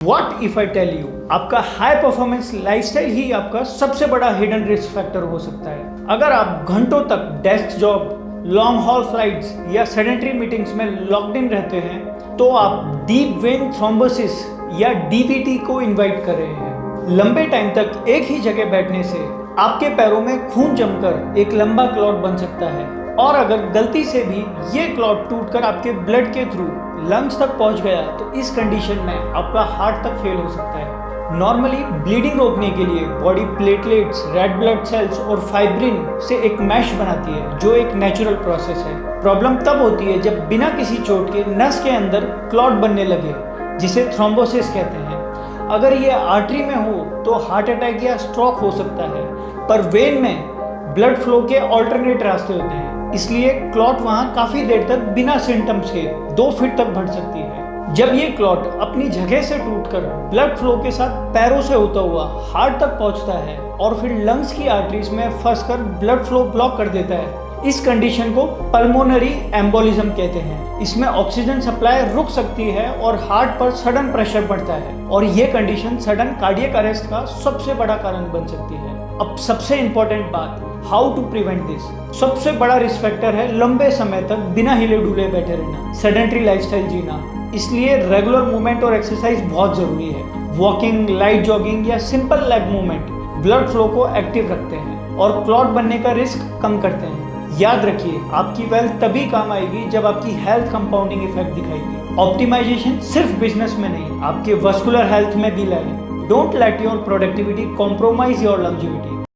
What if I tell you, आपका high performance lifestyle ही आपका सबसे बड़ा हिडन रिस्क फैक्टर हो सकता है। अगर आप घंटों तक desk job, long haul flights या सेडेंटरी मीटिंग्स में लॉक्ड इन रहते हैं, तो आप डीप वेन थ्रोम्बोसिस या डीवीटी को इनवाइट कर रहे हैं। लंबे टाइम तक एक ही जगह बैठने से आपके पैरों में खून जमकर एक लंबा क्लॉट बन सकता है, और अगर गलती से भी ये क्लॉट टूटकर आपके ब्लड के थ्रू लंग्स तक पहुंच गया तो इस कंडीशन में आपका हार्ट तक फेल हो सकता है। नॉर्मली ब्लीडिंग रोकने के लिए body platelets, red blood cells और फाइब्रिन से एक मैश बनाती है, जो एक नेचुरल प्रोसेस है। प्रॉब्लम तब होती है जब बिना किसी चोट के नस के अंदर क्लॉट बनने लगे, जिसे थ्रोम्बोसिस कहते हैं। अगर ये आर्टरी में हो तो हार्ट अटैक या स्ट्रोक हो सकता है, पर वेन में ब्लड फ्लो के ऑल्टरनेट रास्ते होते हैं, इसलिए क्लॉट वहाँ काफ़ी देर तक बिना सिम्टम्स के 2 फीट तक बढ़ सकती है। जब ये क्लॉट अपनी जगह से टूटकर ब्लड फ्लो के साथ पैरों से होता हुआ हार्ट तक पहुँचता है और फिर लंग्स की आर्टरीज में फंसकर ब्लड फ्लो ब्लॉक कर देता है, इस कंडीशन को पल्मोनरी एम्बोलिज्म कहते हैं। इसमें ऑक्सीजन सप्लाई रुक सकती है और हार्ट पर सडन प्रेशर बढ़ता है, और ये कंडीशन सडन कार्डियक अरेस्ट का सबसे बड़ा कारण बन सकती है। अब सबसे इंपॉर्टेंट बात, हाउ टू प्रिवेंट दिस। सबसे बड़ा रिस्क फैक्टर है लंबे समय तक बिना हिले डुले बैठे रहना, सेडेंटरी लाइफस्टाइल जीना। इसलिए रेगुलर मूवमेंट और एक्सरसाइज बहुत जरूरी है। वॉकिंग, लाइट जॉगिंग या simple leg movement blood flow को एक्टिव रखते हैं और क्लॉट बनने का रिस्क कम करते हैं। याद रखिए, आपकी वेल्थ तभी काम आएगी जब आपकी हेल्थ कंपाउंडिंग इफेक्ट दिखाएगी। ऑप्टिमाइजेशन सिर्फ बिजनेस में नहीं, आपके वस्कुलर हेल्थ में भी लाए। Don't let your productivity compromise your longevity.